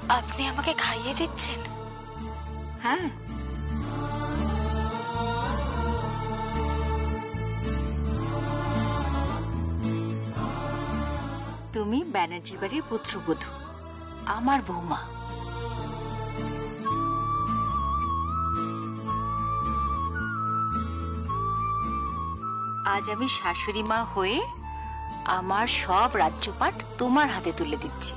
আপনি আমাকে খাইয়ে দিচ্ছেন? হ্যাঁ, তুমি ব্যানার্জি বাড়ির পুত্রবধূ, আমার বৌমা। আজ আমি শাশুড়ি মা হয়ে আমার সব রাজ্যপাট তোমার হাতে তুলে দিচ্ছি,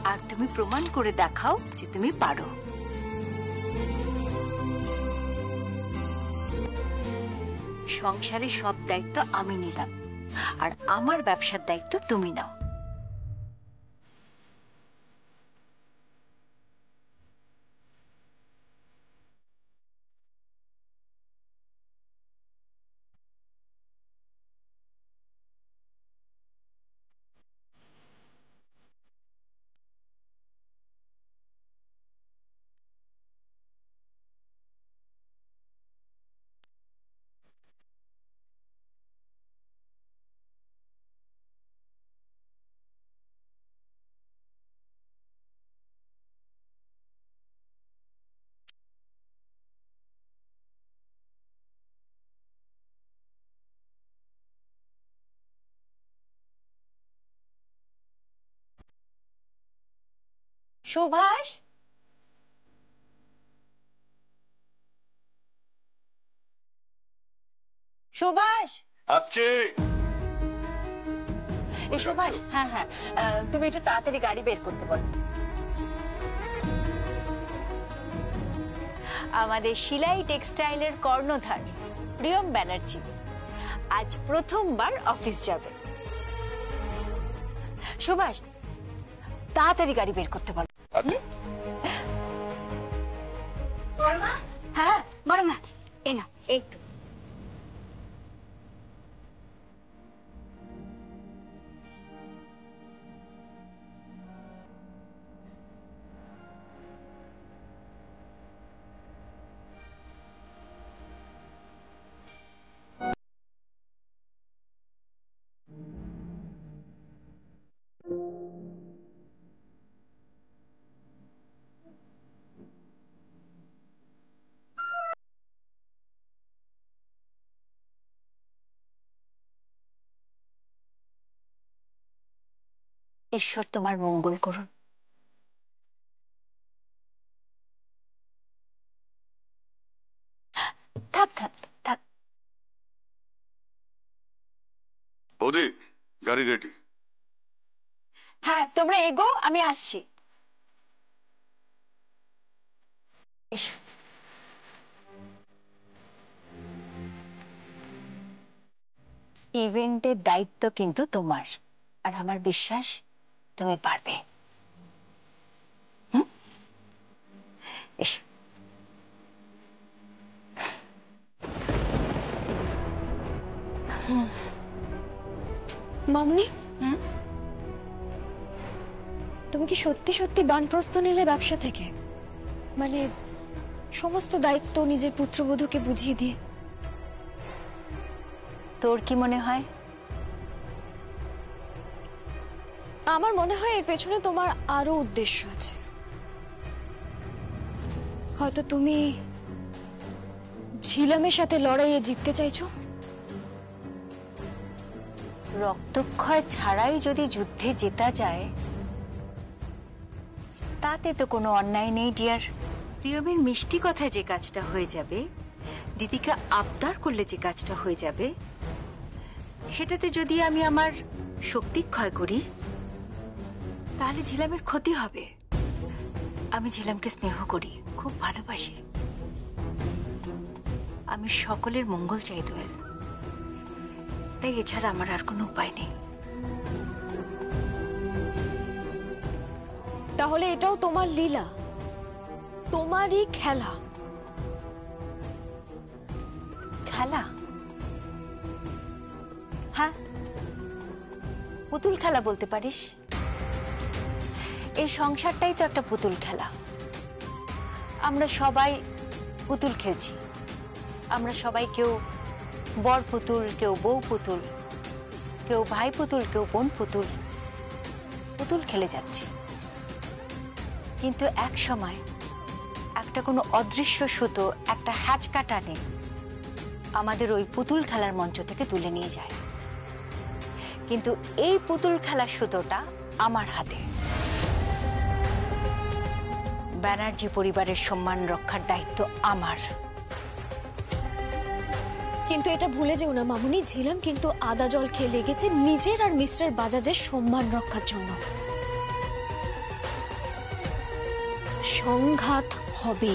আর তুমি প্রমাণ করে দেখাও যে তুমি পারো। সংসারের সব দায়িত্ব আমি নিলাম, আর আমার ব্যবসার দায়িত্ব তুমি নাও। সুভাষ, সুভাষ আসছে। এই সুভাষ, হ্যাঁ হ্যাঁ, তুমি একটু তাড়াতাড়ি গাড়ি বের করতে বলো। আমাদের শিলাই টেক্সটাইলের কর্ণধার প্রিয়ম ব্যানার্জি আজ প্রথমবার অফিস যাবে। সুভাষ, তাড়াতাড়ি গাড়ি বের করতে বলো। হ্যাঁ বড় মা, এই না, এই তো। ঈশ্বর তোমার মঙ্গল করুন। থাক থাক থাক। বৌদি, গাড়ি রেডি। হ্যাঁ, তোমরা এগো, আমি আসছি। ইভেন্টের দায়িত্ব কিন্তু তোমার, আর আমার বিশ্বাস তুমি পারবে। এসো। মামনি, তুমি কি সত্যি সত্যি বানপ্রস্থ নিলে ব্যবসা থেকে? মানে সমস্ত দায়িত্ব নিজের পুত্রবধূকে বুঝিয়ে দিয়ে? তোর কি মনে হয়? আমার মনে হয় এর পেছনে তোমার আরো উদ্দেশ্য আছে। হয়তো তুমি ঝিলামের সাথে লড়াইয়ে জিততে চাইছো। রক্তক্ষয় ছাড়াই যদি যুদ্ধে জেতা যায় তাতে তো কোনো অন্যায় নেই ডিয়ার। প্রিয়মের মিষ্টি কথায় যে কাজটা হয়ে যাবে, দিদিকে আবদার করলে যে কাজটা হয়ে যাবে, সেটাতে যদি আমি আমার শক্তি ক্ষয় করি তাহলে ঝিলামের ক্ষতি হবে। আমি ঝিলামকে স্নেহ করি, খুব ভালোবাসি। আমি সকলের মঙ্গল চাই দোয়েল, তাই এছাড়া আমার আর কোনো উপায় নেই। তাহলে এটাও তোমার লীলা, তোমারই খেলা। খেলা? হ্যাঁ, পুতুল খেলা বলতে পারিস। এই সংসারটাই তো একটা পুতুল খেলা। আমরা সবাই পুতুল খেলছি। আমরা সবাই কেউ বর পুতুল, কেউ বউ পুতুল, কেউ ভাই পুতুল, কেউ বোন পুতুল। পুতুল খেলে যাচ্ছি, কিন্তু এক সময় একটা কোনো অদৃশ্য সুতো একটা হ্যাচকা টানে আমাদের ওই পুতুল খেলার মঞ্চ থেকে তুলে নিয়ে যায়। কিন্তু এই পুতুল খেলার সুতোটা আমার হাতে। ব্যানার্জি পরিবারের সম্মান রক্ষার দায়িত্ব আমার। কিন্তু এটা ভুলে যেও না মামুনি, ঝিলাম কিন্তু আদা জল খেয়ে লেগেছে নিজের আর মিস্টার বাজাজের সম্মান রক্ষার জন্য। সংঘাত হবে।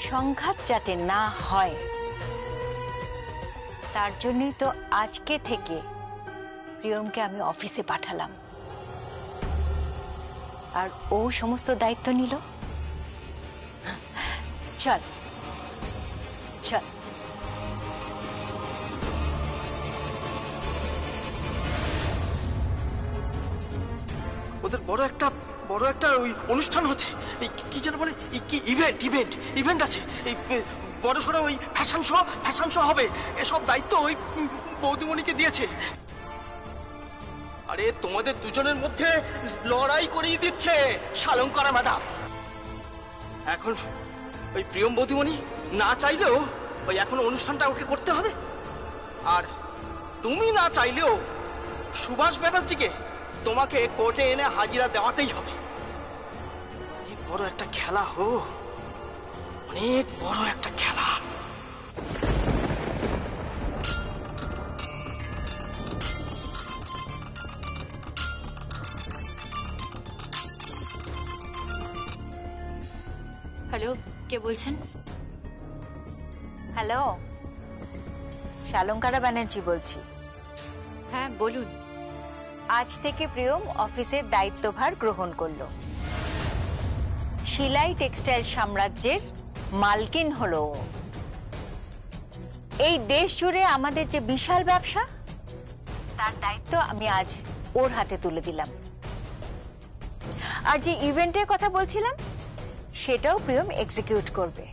সংঘাত যাতে না হয় তার জন্যই তো আজকে থেকে প্রিয়মকে আমি অফিসে পাঠালাম, আর ও সমস্ত দায়িত্ব নিল। চল চল। ওদের বড় একটা ওই অনুষ্ঠান হচ্ছে, এই কি যেন বলে, এই কি ইভেন্ট আছে, এই বড় সড়ো ওই ফ্যাশন শো হবে। এসব দায়িত্ব ওই বৌদিমণিকে দিয়েছে। আরে তোমাদের দুজনের মধ্যে লড়াই করিয়ে দিচ্ছে শালঙ্করা ম্যাডাম। এখন ওই প্রিয়ম বৌদিমণি না চাইলেও ওই এখন অনুষ্ঠানটা ওকে করতে হবে, আর তুমি না চাইলেও সুভাষ ব্যানার্জিকে তোমাকে কোর্টে এনে হাজিরা দেওয়াতেই হবে। অনেক বড় একটা খেলা অনেক বড় একটা খেলা। হ্যালো, কে বলছেন? হ্যালো, শালঙ্কারা ব্যানার্জি বলছি। হ্যাঁ বলুন। আজ থেকে প্রিয়ম অফিসের দায়িত্বভার গ্রহণ করলো। শিলাই টেক্সটাইল সাম্রাজ্যের মালকিন হলো ও। এই দেশ জুড়ে আমাদের যে বিশাল ব্যবসা, তার দায়িত্ব আমি আজ ওর হাতে তুলে দিলাম। আর যে ইভেন্টের কথা বলছিলাম সেটাও প্রিয়ম এক্সিকিউট করবে।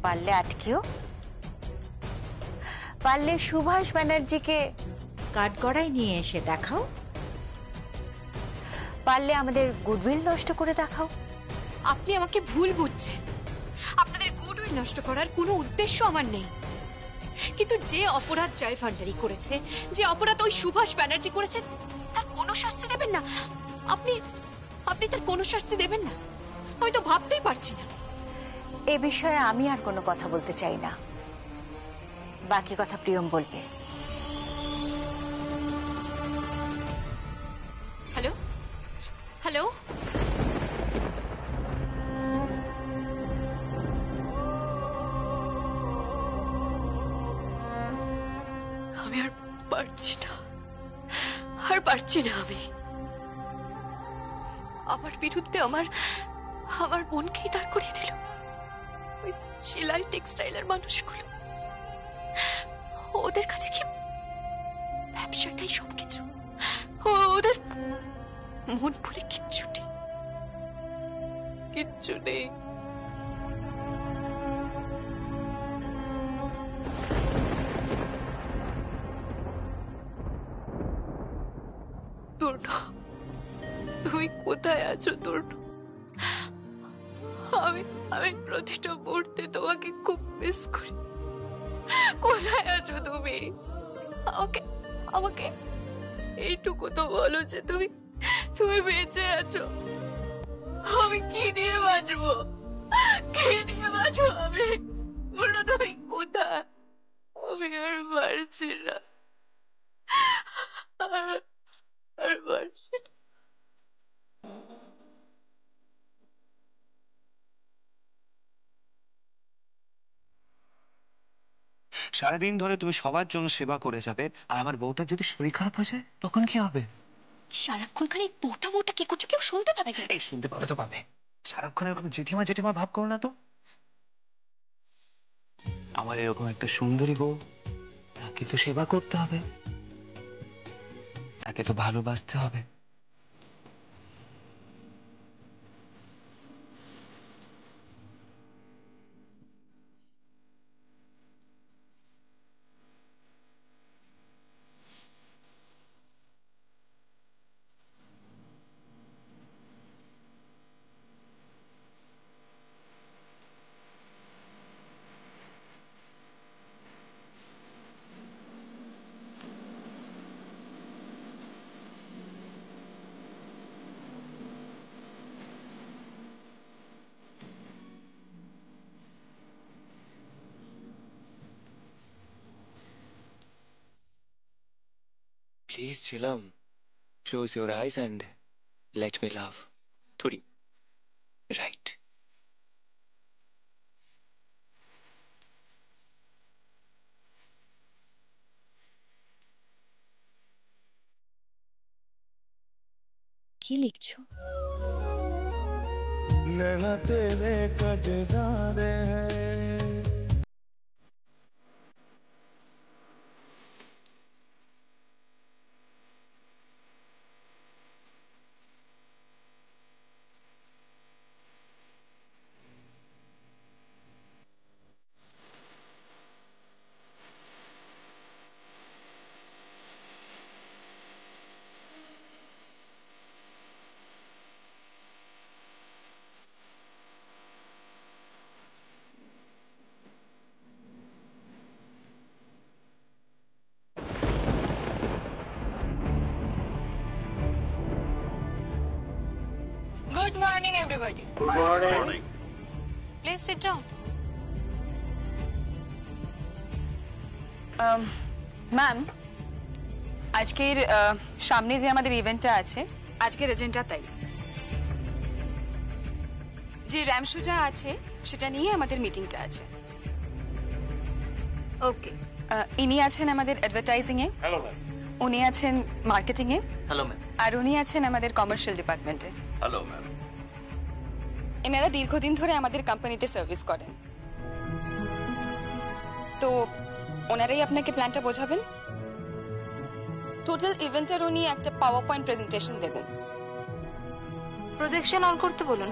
পারলে আটকিও, পারলে সুভাষ ব্যানার্জিকে কাঠগড়ায় নিয়ে এসে দেখাও, পারলে আমাদের গুডউইল নষ্ট করে দেখাও। আপনি আমাকে ভুল বুঝছেন। আপনাদের গুডউইল নষ্ট করার কোনো উদ্দেশ্য আমার নেই, কিন্তু যে অপরাধ জয় ভান্ডারী করেছে, যে অপরাধ ওই সুভাষ ব্যানার্জি করেছে, তার কোনো শাস্তি দেবেন না আপনি। আপনি তার কোনো শাস্তি দেবেন না? আমি তো ভাবতেই পারছি না। এ বিষয়ে আমি আর কোনো কথা বলতে চাই না, বাকি কথা প্রিয়ম বলবে। হ্যালো হ্যালো, আমি আর পারছি না, আমি। আমার বিরুদ্ধে আমার বোনকেই দাঁড় করিয়ে দিল ওই সেলাই টেক্সটাইলের মানুষগুলো। ওদের কাছে কি ব্যবসাটাই সবকিছু? ওদের মন বলে কিচ্ছু নেই। তুমি কোথায় আছো তরুণ? আমি প্রতিটা মুহূর্তে তোমাকে খুব মিস করি। কোথায় আছো তুমি? আমাকে এইটুকু তো বলো যে তুমি বেঁচে আছো। আমি কি নিয়ে বাঁচবো? আমি বলো তুমি কোথায়? আমি আর পারছি না, আর পারছি না। সারাদিন ধরে তুমি সবার জন্য সেবা করে যাবে, আর আমার বউটার যদি শরীর খারাপ হয়ে যায় তখন কি হবে? সারাক্ষণ খালি বউটা কি করছো, কেউ শুনতে পাবে? এই শুনতে পাবে তো পাবে। সারাক্ষণ এরকম জেঠিমা ভাব করো না তো। আমার এরকম একটা সুন্দরী বউ, তাকে তো সেবা করতে হবে, তাকে তো ভালোবাসতে হবে। Please, Chilam. Close your eyes and let me love. Thodi. Right. কি লিখছো? नैना तेरे कजरारे हैं। Good morning, everybody. Morning. Please sit down. Ma'am, আজকের সামনে যে আমাদের ইভেন্টটা আছে, আজকের এজেন্ডা তাই যে র্যাম শোটা আছে সেটা নিয়ে আমাদের মিটিংটা আছে। ওকে, ইনি আছেন আমাদের অ্যাডভার্টাইজিং এ, হ্যালো ম্যাম। উনি আছেন মার্কেটিং এ, হ্যালো ম্যাম। আর উনি আছেন আমাদের কমার্শিয়াল ডিপার্টমেন্টে। Hello ma'am. এনারা দীর্ঘদিন ধরে আমাদের কোম্পানিতে সার্ভিস করেন, তো ওনারাই আপনাকে প্ল্যানটা বোঝাবেন। টোটাল ইভেন্টের উনি একটা পাওয়ার পয়েন্ট প্রেজেন্টেশন দেবেন। প্রজেকশন অন করতে বলুন।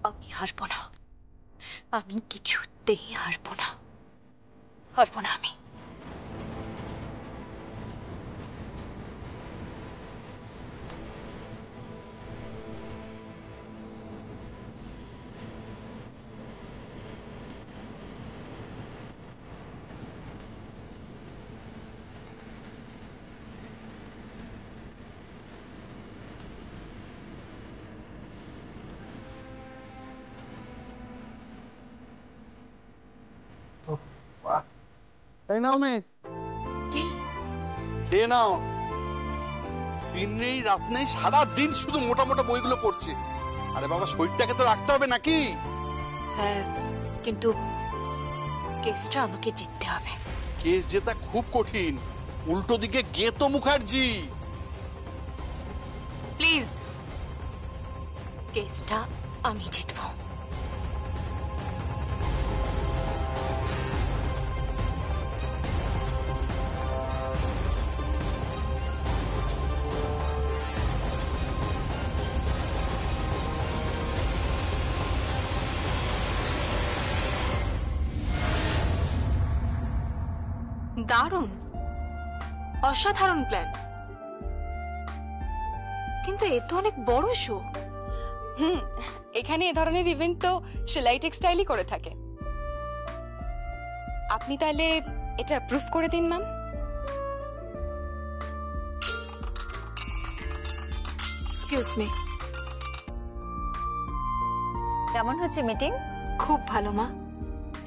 আমি হারবো না, আমি কিছুতেই হারবো না, হারবো না আমি। এই নাও মেয়ে, কি এ নাও। দিন নেই রাত নেই, সারা দিন শুধু মোটা মোটা বইগুলো পড়ছে। আরে বাবা, শরীরটাকে তো রাখতে হবে নাকি? হ্যাঁ, কিন্তু কেসটা আমাকে জিততে হবে। কেস জেতা খুব কঠিন। উল্টো দিকে গেতো মুখার্জি। প্লিজ, কেসটা আমি জিতবো। দারুণ, অসাধারণ প্ল্যান, কিন্তু এ তো অনেক বড় শো। এখানে এ ধরনের ইভেন্ট তো সেলাই টেক্সটাইলই করে থাকে। আপনি তাহলে এটা অ্যাপ্রুভ করে দিন ম্যাম। Excuse me. কেমন হচ্ছে মিটিং? খুব ভালো মা।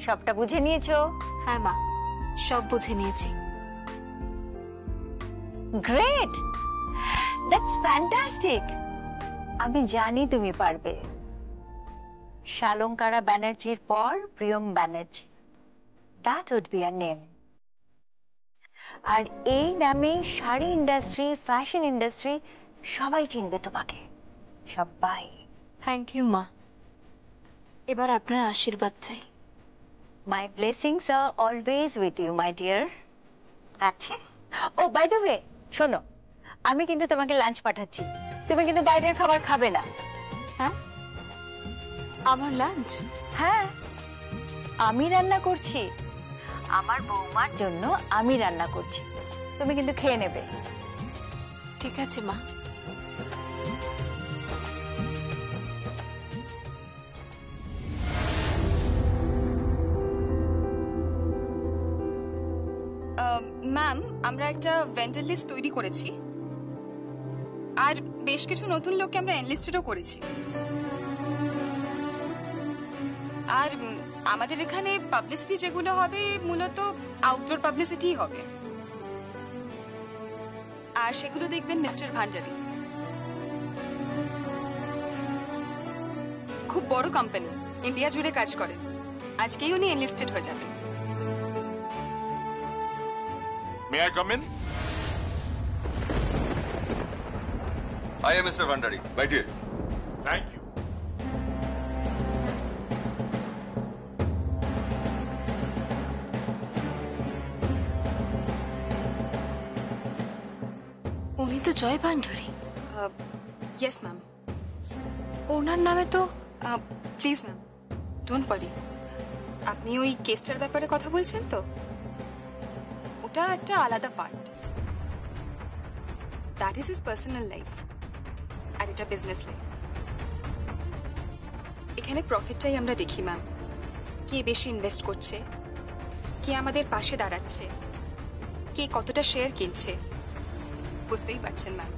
সবটা বুঝে নিয়েছো? হ্যাঁ মা, সব বুঝে নিয়েছি। Great, that's fantastic. আমি জানি তুমি পারবে। শালঙ্কারা ব্যানার্জির পর Priyam Banerjee, that would be a name. আর এই নামে শাড়ি ইন্ডাস্ট্রি, ফ্যাশন ইন্ডাস্ট্রি সবাই চিনবে তোমাকে, সবাই। থ্যাংক ইউ মা, এবার আপনার আশীর্বাদ চাই। My blessings are always with you, my dear. আচ্ছা, ও বাই দ্য ওয়ে, শোনো, আমি কিন্তু তোমাকে লাঞ্চ পাঠাচ্ছি। তুমি কিন্তু বাইরের খাবার খাবে না, হ্যাঁ? আমার লাঞ্চ? হ্যাঁ, আমি রান্না করছি। আমার বৌমার জন্য আমি রান্না করছি, তুমি কিন্তু খেয়ে নেবে। ঠিক আছে মা। ম্যাম, আমরা একটা ভেন্ডার লিস্ট তৈরি করেছি, আর বেশ কিছু নতুন লোককে আমরা এনলিস্টেডও করেছি। আর আমাদের এখানে পাবলিসিটি যেগুলো হবে মূলত আউটডোর পাবলিসিটি হবে, আর সেগুলো দেখবেন মিস্টার ভান্ডারী। খুব বড় কোম্পানি, ইন্ডিয়া জুড়ে কাজ করে, আজকেই উনি এনলিস্টেড হয়ে যাবেন। May I come in? I am Mr. Vandari. बैठिए। Thank you. উনি তো জয় ভান্ডারী। Yes ma'am. ওনার নামে তো প্লিজ ম্যাম, ডোন্ট ওয়ারি। আপনি ওই কেসটার ব্যাপারে কথা বলছেন তো? ওটা একটা আলাদা part, that is his personal life, আর এটা বিজনেস লাইফ। এখানে প্রফিটটাই আমরা দেখি ম্যাম, কে বেশি ইনভেস্ট করছে, কে আমাদের পাশে দাঁড়াচ্ছে, কে কতটা শেয়ার কিনছে, বুঝতেই পারছেন ম্যাম।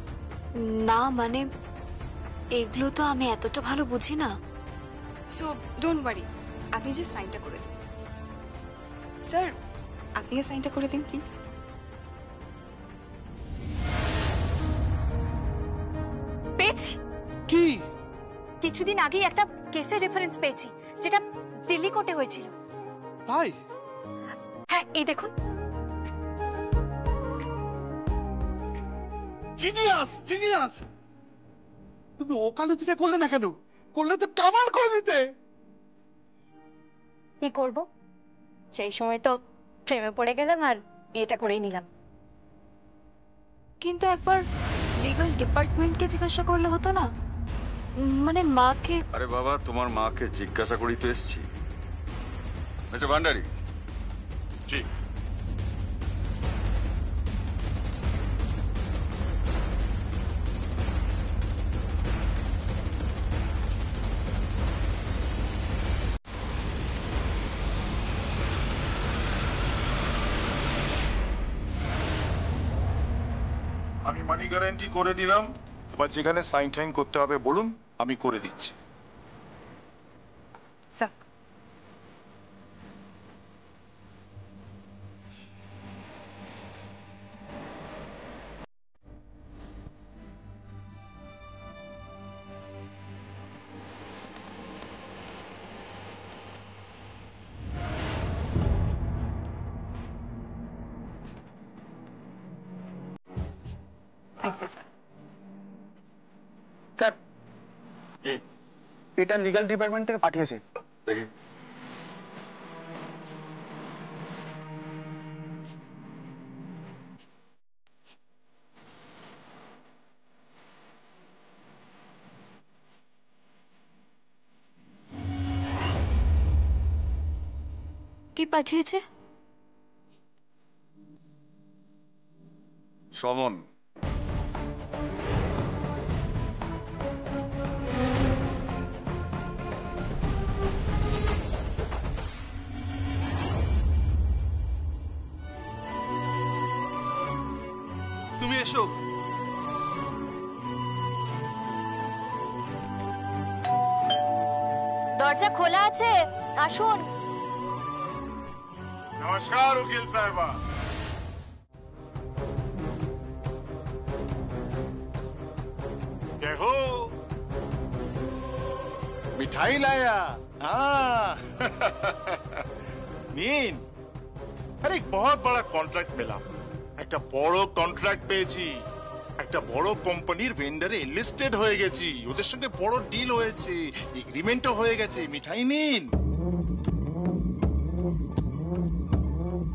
না মানে এগুলো তো আমি এতটা ভালো বুঝি না। সো ডোন্ট ওয়ারি, আপনি যে সাইনটা করে দিন। স্যার, আপনিও সাইনটা করে দিন প্লিজ। পেয়েছি, কি? কিছুদিন আগেই একটা কেসের রেফারেন্স পেয়েছি, যেটা দিল্লি কোর্টে হয়েছিল। তাই? হ্যাঁ, এই দেখুন। Genius, genius. তুমি ওকালতিটা করলে না কেন? করলে তো কামাল করে দিতে। কি করব, সেই সময় তো প্রেমে পড়ে গেলাম আর বিয়েটা করেই নিলাম। কিন্তু একবার লিগ্যাল ডিপার্টমেন্টকে জিজ্ঞাসা করলে হতো না? মানে মাকে। আরে বাবা, তোমার মাকে জিজ্ঞাসা করেই তো এসেছি। মিস্টার ভান্ডারি। জি। আমি মানি গ্যারান্টি করে দিলাম, এবার যেখানে সাইন টাইন করতে হবে বলুন, আমি করে দিচ্ছি। Sir, thank you sir. Sir, এটা লিগ্যাল ডিপার্টমেন্ট থেকে পাঠিয়েছে। দেখি। কি পাঠিয়েছে? সমন। তুমি এসো। দরজা খোলা আছে, আসুন। নমস্কার উকিল সাহেবা। जय हो। मिठाई लाया? हाँ। नीन। अरे एक बहुत बड़ा कॉन्ट्रैक्ट मिला, একটা বড় কন্ট্রাক্ট পেয়েছি, একটা বড় কোম্পানির ভেন্ডারে এনলিস্টেড হয়ে গেছি, ওদের সঙ্গে বড় ডিল হয়েছে, এগ্রিমেন্টও হয়ে গেছে। মিঠাই নিন।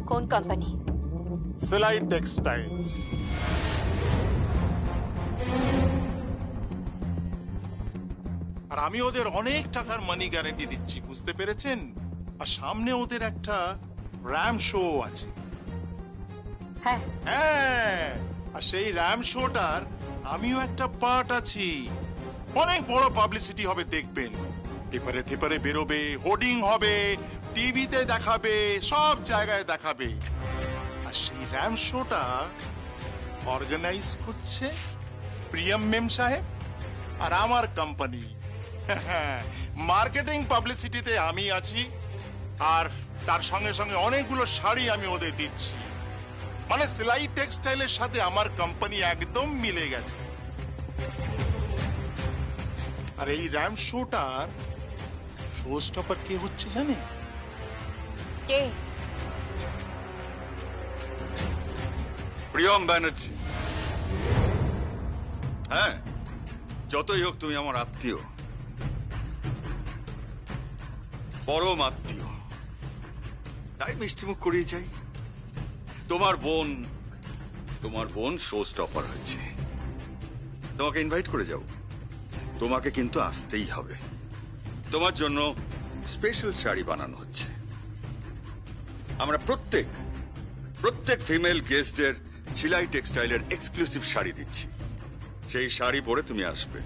কোন কোম্পানি? সেলাই টেক্সটাইলস। আর আমি ওদের অনেক টাকার মানি গ্যারান্টি দিচ্ছি, বুঝতে পেরেছেন? আর সামনে ওদের একটা র্যাম শো আছে। হ্যাঁ, হ্যাঁ, আর সেই র্যাম শোটার আমিও একটা পার্ট আছি। অনেক বড় পাবলিসিটি হবে, দেখবেন পেপারে টেপারে বেরোবে, হোর্ডিং হবে, টিভিতে দেখাবে, সব জায়গায় দেখাবে। আর সেই র্যাম শোটা অর্গানাইজ করছে প্রিয়ম মেম সাহেব আর আমার কোম্পানি। মার্কেটিং পাবলিসিটিতে আমি আছি, আর তার সঙ্গে সঙ্গে অনেকগুলো শাড়ি আমি ওদের দিচ্ছি। মানে সেলাই টেক্সটাইলের সাথে আমার কোম্পানি একদম মিলে গেছে। আর এই র্যাম শোটার শো স্টপার কে হচ্ছে জানেন? কে? প্রিয়ম ব্যানার্জি। হ্যাঁ, যতই হোক তুমি আমার আত্মীয়, পরম আত্মীয়, তাই মিষ্টিমুখ করিয়ে চাই। তোমার বোন শো স্টপার হয়েছে, তোমাকে ইনভাইট করে যাব। তোমাকে কিন্তু আসতেই হবে। তোমার জন্য স্পেশাল শাড়ি বানানো হচ্ছে। আমরা প্রত্যেক ফিমেল গেস্টদের সেলাই টেক্সটাইলের এক্সক্লুসিভ শাড়ি দিচ্ছি। সেই শাড়ি পরে তুমি আসবে।